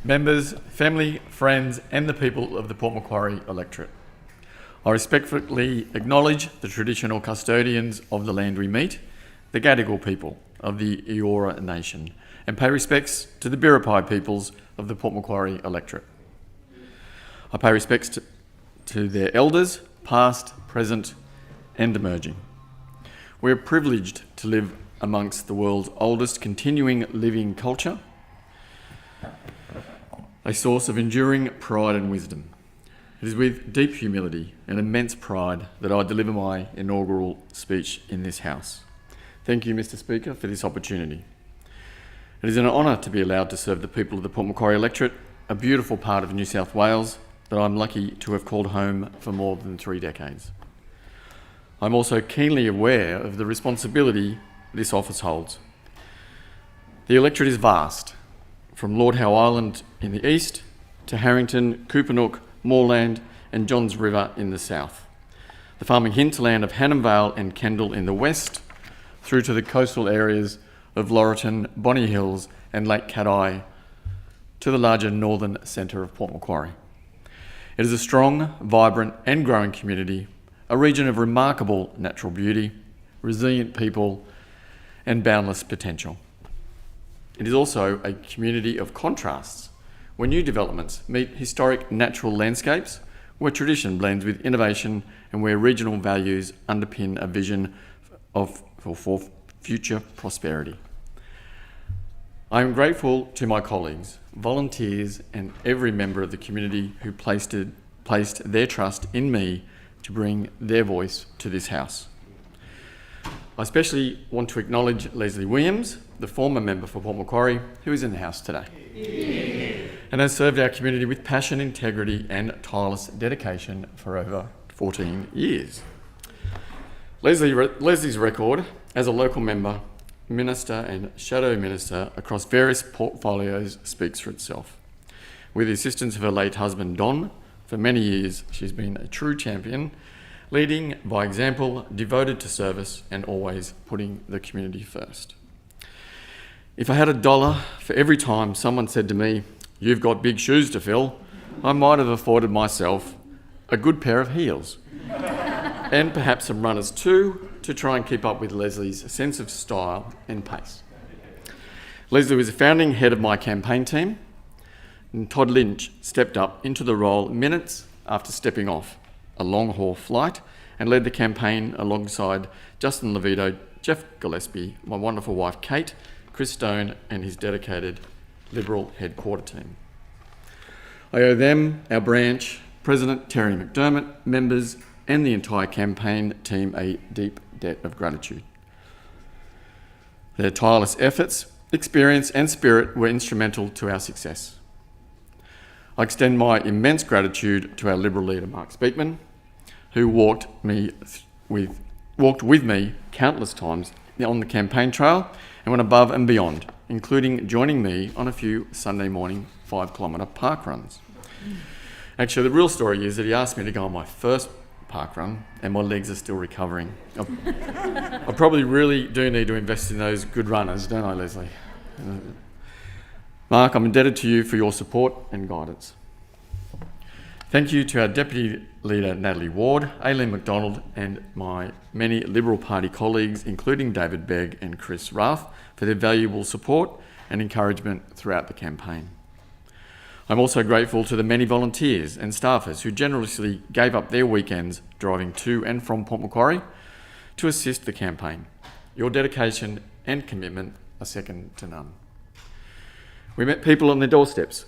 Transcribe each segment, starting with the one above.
Members, family, friends and the people of the Port Macquarie electorate. I respectfully acknowledge the traditional custodians of the land we meet, the Gadigal people of the Eora Nation, and pay respects to the Biripi peoples of the Port Macquarie electorate. I pay respects to their elders, past, present and emerging. We are privileged to live amongst the world's oldest continuing living culture, a source of enduring pride and wisdom. It is with deep humility and immense pride that I deliver my inaugural speech in this House. Thank you, Mr Speaker, for this opportunity. It is an honour to be allowed to serve the people of the Port Macquarie electorate, a beautiful part of New South Wales that I'm lucky to have called home for more than 3 decades. I'm also keenly aware of the responsibility this office holds. The electorate is vast, from Lord Howe Island in the east to Harrington, Coopanook, Moorland and Johns River in the south, the farming hinterland of Hannam Vale and Kendall in the west, through to the coastal areas of Laurelton, Bonny Hills and Lake Cat-Eye, to the larger northern centre of Port Macquarie. It is a strong, vibrant and growing community, a region of remarkable natural beauty, resilient people and boundless potential. It is also a community of contrasts, where new developments meet historic natural landscapes, where tradition blends with innovation and where regional values underpin a vision for future prosperity. I am grateful to my colleagues, volunteers and every member of the community who placed their trust in me to bring their voice to this House. I especially want to acknowledge Leslie Williams, the former member for Port Macquarie, who is in the House today, and has served our community with passion, integrity and tireless dedication for over 14 years. Leslie's record as a local member, minister and shadow minister across various portfolios speaks for itself. With the assistance of her late husband Don, for many years she's been a true champion, leading by example, devoted to service and always putting the community first. If I had $1 for every time someone said to me, "You've got big shoes to fill," I might have afforded myself a good pair of heels and perhaps some runners too, to try and keep up with Leslie's sense of style and pace. Leslie was the founding head of my campaign team, and Todd Lynch stepped up into the role minutes after stepping off a long-haul flight and led the campaign alongside Justin Levito, Jeff Gillespie, my wonderful wife Kate, Chris Stone and his dedicated Liberal headquarter team. I owe them, our branch, President Terry McDermott, members and the entire campaign team a deep debt of gratitude. Their tireless efforts, experience and spirit were instrumental to our success. I extend my immense gratitude to our Liberal leader Mark Speakman, who walked with me countless times on the campaign trail and went above and beyond, including joining me on a few Sunday morning 5-kilometre park runs. Actually, the real story is that he asked me to go on my first park run and my legs are still recovering. I probably really do need to invest in those good runners, don't I, Leslie? Mark, I'm indebted to you for your support and guidance. Thank you to our Deputy Leader Natalie Ward, Aileen McDonald and my many Liberal Party colleagues, including David Begg and Chris Rath, for their valuable support and encouragement throughout the campaign. I'm also grateful to the many volunteers and staffers who generously gave up their weekends driving to and from Port Macquarie to assist the campaign. Your dedication and commitment are second to none. We met people on their doorsteps,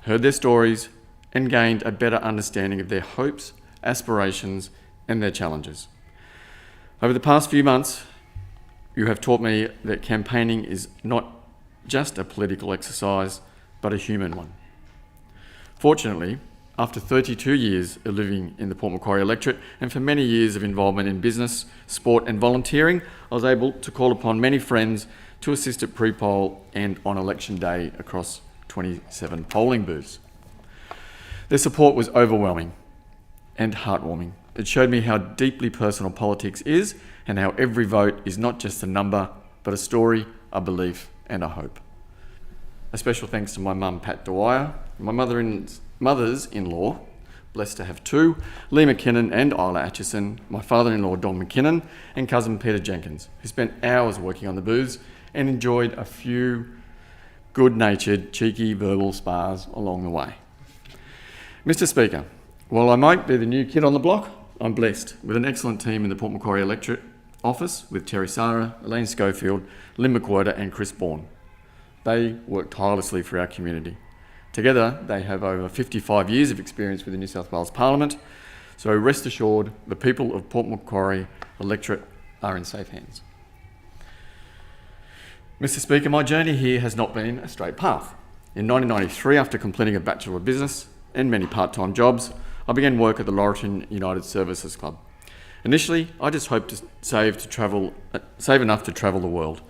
heard their stories and gained a better understanding of their hopes, aspirations and their challenges. Over the past few months, you have taught me that campaigning is not just a political exercise, but a human one. Fortunately, after 32 years of living in the Port Macquarie electorate and for many years of involvement in business, sport and volunteering, I was able to call upon many friends to assist at pre-poll and on election day across 27 polling booths. Their support was overwhelming and heartwarming. It showed me how deeply personal politics is and how every vote is not just a number, but a story, a belief and a hope. A special thanks to my mum, Pat Dwyer, my mothers-in-law, blessed to have two, Lee McKinnon and Isla Atchison, my father-in-law, Don McKinnon, and cousin Peter Jenkins, who spent hours working on the booths and enjoyed a few good-natured, cheeky verbal spars along the way. Mr Speaker, while I might be the new kid on the block, I'm blessed with an excellent team in the Port Macquarie electorate office with Terry Sara, Elaine Schofield, Lynn McWhirter and Chris Bourne. They work tirelessly for our community. Together, they have over 55 years of experience with the New South Wales Parliament, so rest assured the people of Port Macquarie electorate are in safe hands. Mr Speaker, my journey here has not been a straight path. In 1993, after completing a Bachelor of Business and many part-time jobs, I began work at the Laurelton United Services Club. Initially, I just hoped to save enough to travel the world.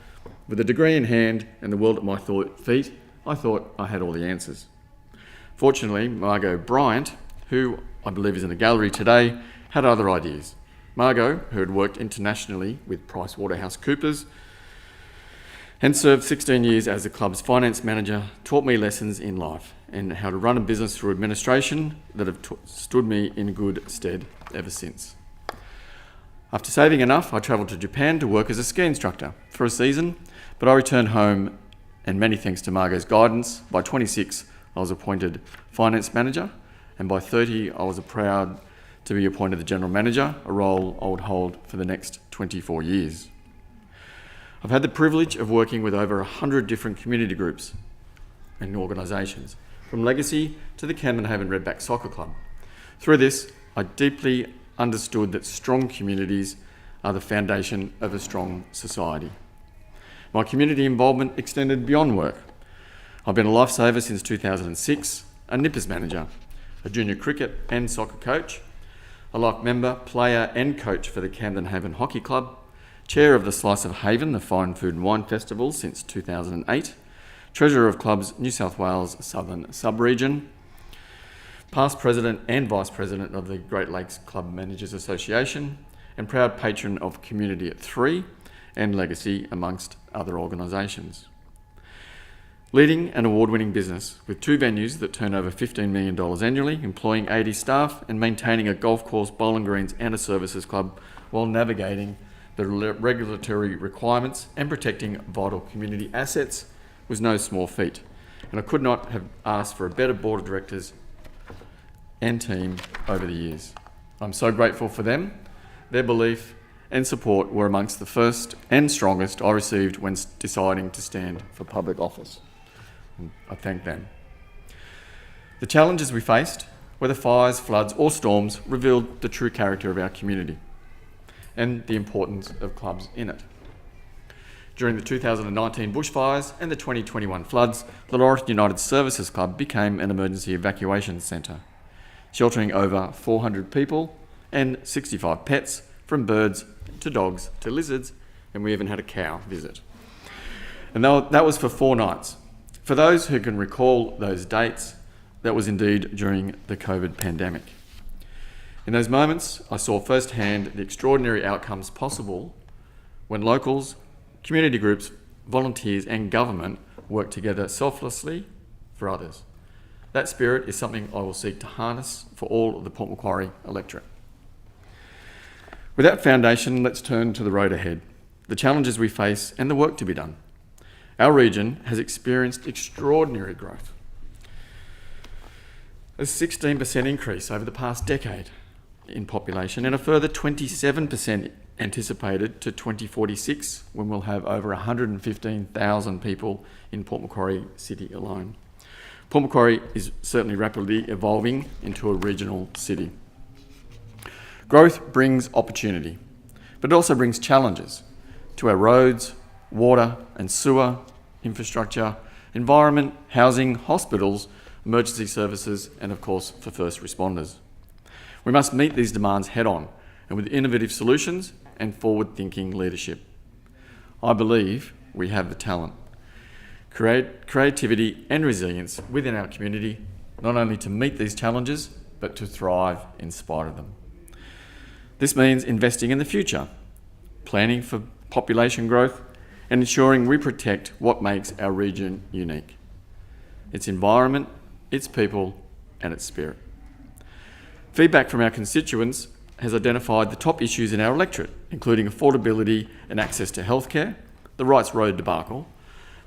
With a degree in hand and the world at my feet, I thought I had all the answers. Fortunately, Margot Bryant, who I believe is in the gallery today, had other ideas. Margot, who had worked internationally with PricewaterhouseCoopers and served 16 years as the club's finance manager, taught me lessons in life and how to run a business through administration that have stood me in good stead ever since. After saving enough, I travelled to Japan to work as a ski instructor for a season, but I returned home, and many thanks to Margot's guidance, by 26 I was appointed finance manager, and by 30 I was proud to be appointed the general manager, a role I would hold for the next 24 years. I've had the privilege of working with over 100 different community groups and organisations, from Legacy to the Camden Haven Redback Soccer Club. Through this, I deeply understood that strong communities are the foundation of a strong society. My community involvement extended beyond work. I've been a lifesaver since 2006, a nippers manager, a junior cricket and soccer coach, a life member, player and coach for the Camden Haven Hockey Club, chair of the Slice of Haven, the Fine Food and Wine Festival since 2008, treasurer of clubs New South Wales Southern Sub-Region, past president and vice president of the Great Lakes Club Managers Association, and proud patron of Community at 3 and Legacy, amongst other organisations. Leading an award-winning business with 2 venues that turn over $15 million annually, employing 80 staff and maintaining a golf course, bowling greens and a services club while navigating the regulatory requirements and protecting vital community assets was no small feat. And I could not have asked for a better board of directors and team over the years. I'm so grateful for them. Their belief and support were amongst the first and strongest I received when deciding to stand for public office. And I thank them. The challenges we faced, whether fires, floods or storms, revealed the true character of our community and the importance of clubs in it. During the 2019 bushfires and the 2021 floods, the Laurelton United Services Club became an emergency evacuation centre, sheltering over 400 people and 65 pets, from birds to dogs to lizards, and we even had a cow visit. And that was for 4 nights. For those who can recall those dates, that was indeed during the COVID pandemic. In those moments, I saw firsthand the extraordinary outcomes possible when locals, community groups, volunteers and government work together selflessly for others. That spirit is something I will seek to harness for all of the Port Macquarie electorate. With that foundation, let's turn to the road ahead, the challenges we face and the work to be done. Our region has experienced extraordinary growth. A 16% increase over the past decade in population and a further 27% anticipated to 2046, when we'll have over 115,000 people in Port Macquarie City alone. Port Macquarie is certainly rapidly evolving into a regional city. Growth brings opportunity, but it also brings challenges to our roads, water and sewer, infrastructure, environment, housing, hospitals, emergency services, and of course for first responders. We must meet these demands head on and with innovative solutions and forward-thinking leadership. I believe we have the talent, creativity and resilience within our community, not only to meet these challenges, but to thrive in spite of them. This means investing in the future, planning for population growth, and ensuring we protect what makes our region unique. its environment, its people, and its spirit. Feedback from our constituents has identified the top issues in our electorate, including affordability and access to healthcare, the Wrights Road debacle,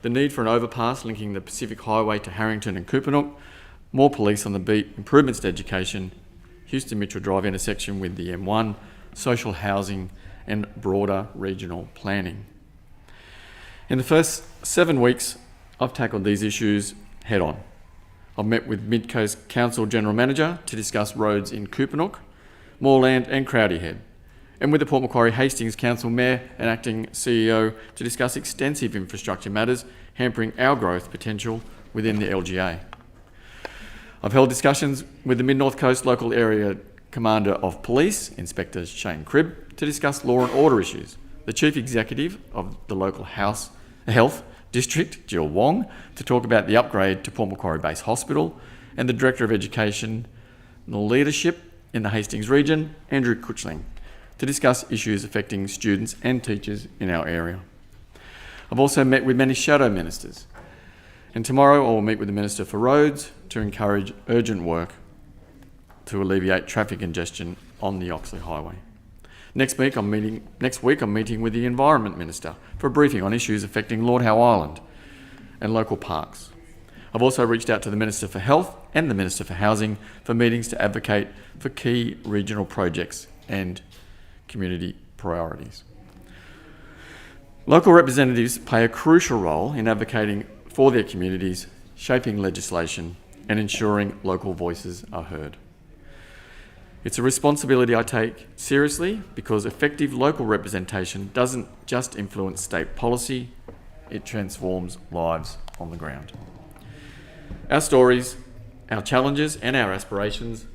the need for an overpass linking the Pacific Highway to Harrington and Kupanook, more police on the beat, improvements to education, Houston Mitchell Drive intersection with the M1, social housing, and broader regional planning. In the first 7 weeks, I've tackled these issues head on. I've met with Mid-Coast Council General Manager to discuss roads in Kupanook, Moreland and Crowdyhead, and with the Port Macquarie Hastings Council Mayor and Acting CEO to discuss extensive infrastructure matters hampering our growth potential within the LGA. I've held discussions with the Mid-North Coast Local Area Commander of Police, Inspector Shane Cribb, to discuss law and order issues, the Chief Executive of the local Health District, Jill Wong, to talk about the upgrade to Port Macquarie Base Hospital, and the Director of Education Leadership in the Hastings region, Andrew Kutchling, to discuss issues affecting students and teachers in our area. I've also met with many shadow ministers, and tomorrow I will meet with the Minister for Roads to encourage urgent work to alleviate traffic congestion on the Oxley Highway. Next week I'm meeting with the Environment Minister for a briefing on issues affecting Lord Howe Island and local parks. I've also reached out to the Minister for Health and the Minister for Housing for meetings to advocate for key regional projects and community priorities. Local representatives play a crucial role in advocating for their communities, shaping legislation, and ensuring local voices are heard. It's a responsibility I take seriously because effective local representation doesn't just influence state policy, it transforms lives on the ground. Our stories, our challenges, and our aspirations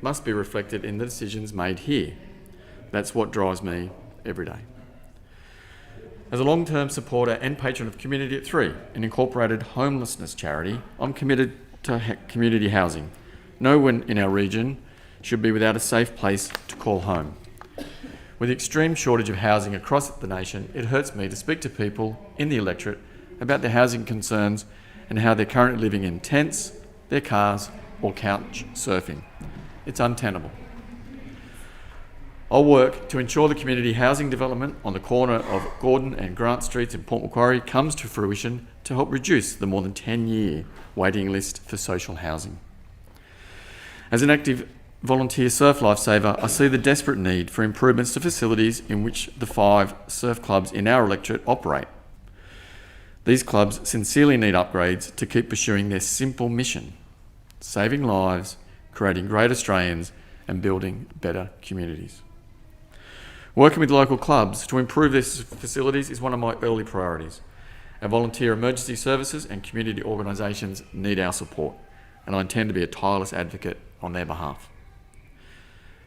must be reflected in the decisions made here. That's what drives me every day. As a long-term supporter and patron of Community at 3, an incorporated homelessness charity, I'm committed to community housing. No one in our region should be without a safe place to call home. With the extreme shortage of housing across the nation, it hurts me to speak to people in the electorate about their housing concerns and how they're currently living in tents, their cars, or couch surfing. It's untenable. I'll work to ensure the community housing development on the corner of Gordon and Grant Streets in Port Macquarie comes to fruition to help reduce the more than 10-year waiting list for social housing. As an active volunteer surf lifesaver, I see the desperate need for improvements to facilities in which the 5 surf clubs in our electorate operate. These clubs sincerely need upgrades to keep pursuing their simple mission: saving lives, creating great Australians, and building better communities. Working with local clubs to improve these facilities is one of my early priorities. Our volunteer emergency services and community organisations need our support, and I intend to be a tireless advocate on their behalf.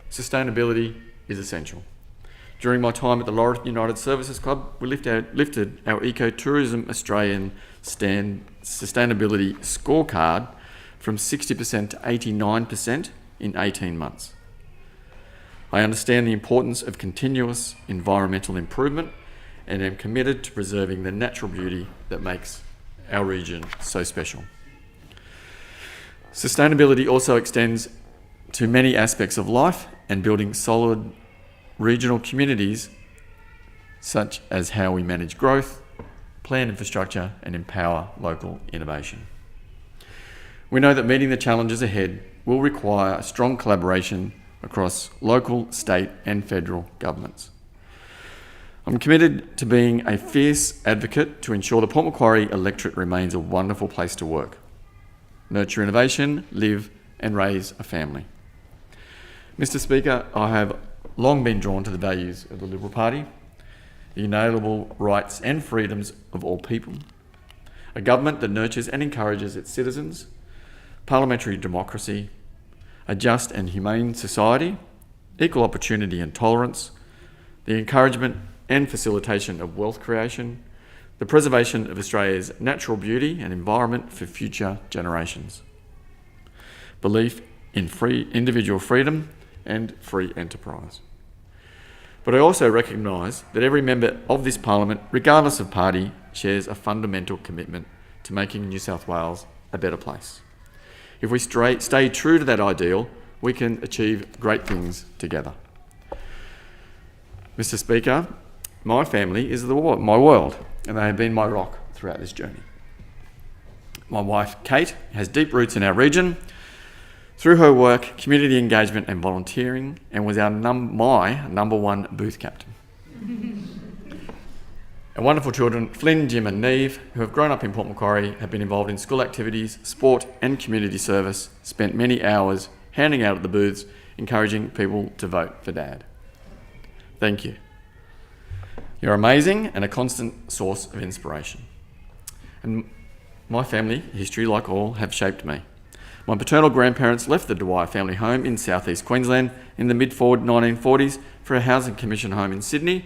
Sustainability is essential. During my time at the Laureate United Services Club, we lifted our Ecotourism Australian Sustainability Scorecard from 60% to 89% in 18 months. I understand the importance of continuous environmental improvement and am committed to preserving the natural beauty that makes our region so special. Sustainability also extends to many aspects of life and building solid regional communities, such as how we manage growth, plan infrastructure, and empower local innovation. We know that meeting the challenges ahead will require a strong collaboration across local, state, and federal governments. I'm committed to being a fierce advocate to ensure the Port Macquarie electorate remains a wonderful place to work, nurture innovation, live, and raise a family. Mr. Speaker, I have long been drawn to the values of the Liberal Party, the inalienable rights and freedoms of all people, a government that nurtures and encourages its citizens, parliamentary democracy, a just and humane society, equal opportunity and tolerance, the encouragement and facilitation of wealth creation, the preservation of Australia's natural beauty and environment for future generations, belief in free individual freedom and free enterprise. But I also recognise that every member of this Parliament, regardless of party, shares a fundamental commitment to making New South Wales a better place. If we stay true to that ideal, we can achieve great things together. Mr Speaker, my family is my world, and they have been my rock throughout this journey. My wife, Kate, has deep roots in our region through her work, community engagement and volunteering, and was my number one booth captain. Our wonderful children, Flynn, Jim and Neve, who have grown up in Port Macquarie, have been involved in school activities, sport and community service, spent many hours handing out at the booths, encouraging people to vote for Dad. Thank you. You're amazing and a constant source of inspiration. And my family history, like all, have shaped me. My paternal grandparents left the Dwyer family home in southeast Queensland in the mid-forward 1940s for a housing commission home in Sydney,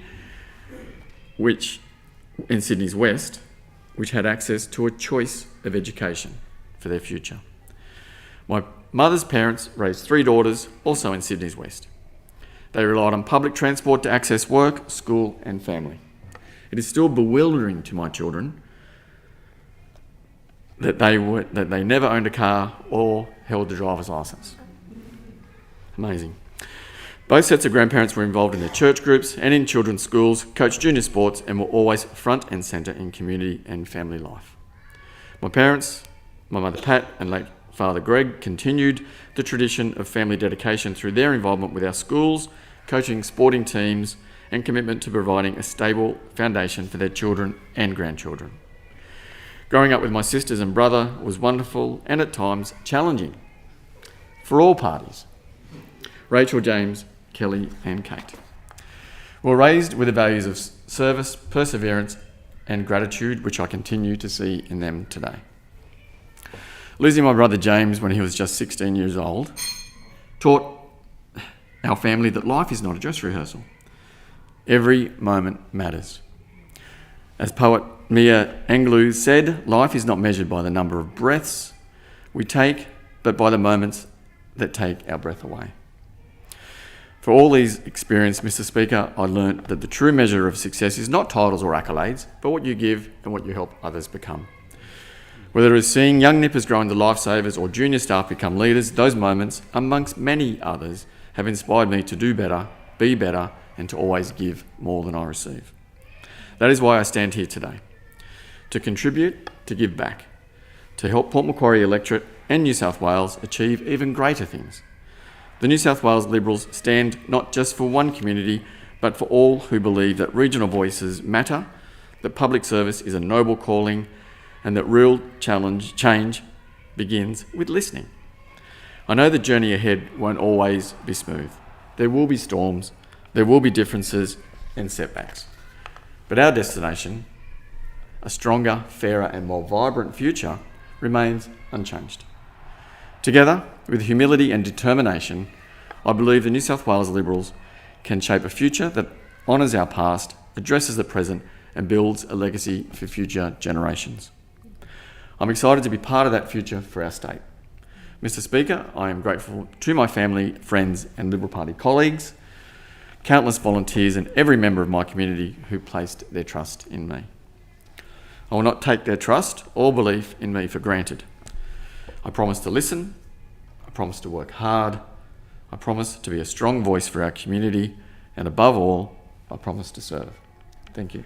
in Sydney's west, which had access to a choice of education for their future. My mother's parents raised 3 daughters, also in Sydney's west. They relied on public transport to access work, school and family. It is still bewildering to my children that they never owned a car or held a driver's licence. Amazing. Both sets of grandparents were involved in their church groups and in children's schools, coached junior sports and were always front and centre in community and family life. My parents, my mother Pat and late Father Greg, continued the tradition of family dedication through their involvement with our schools, coaching sporting teams and commitment to providing a stable foundation for their children and grandchildren. Growing up with my sisters and brother was wonderful and at times challenging for all parties. Rachel, James, Kelly and Kate were raised with the values of service, perseverance and gratitude, which I continue to see in them today. Losing my brother James when he was just 16 years old taught our family that life is not a dress rehearsal. Every moment matters. As poet Mia Angelou said, life is not measured by the number of breaths we take, but by the moments that take our breath away. For all these experience, Mr Speaker, I learnt that the true measure of success is not titles or accolades, but what you give and what you help others become. Whether it is seeing young nippers grow into lifesavers or junior staff become leaders, those moments, amongst many others, have inspired me to do better, be better, and to always give more than I receive. That is why I stand here today, to contribute, to give back, to help Port Macquarie electorate and New South Wales achieve even greater things. The New South Wales Liberals stand not just for one community, but for all who believe that regional voices matter, that public service is a noble calling, and that real change begins with listening. I know the journey ahead won't always be smooth. There will be storms, there will be differences and setbacks. But our destination, a stronger, fairer and more vibrant future, remains unchanged. Together, with humility and determination, I believe the New South Wales Liberals can shape a future that honours our past, addresses the present and builds a legacy for future generations. I'm excited to be part of that future for our state. Mr Speaker, I am grateful to my family, friends and Liberal Party colleagues, countless volunteers and every member of my community who placed their trust in me. I will not take their trust or belief in me for granted. I promise to listen, I promise to work hard, I promise to be a strong voice for our community, and above all, I promise to serve. Thank you.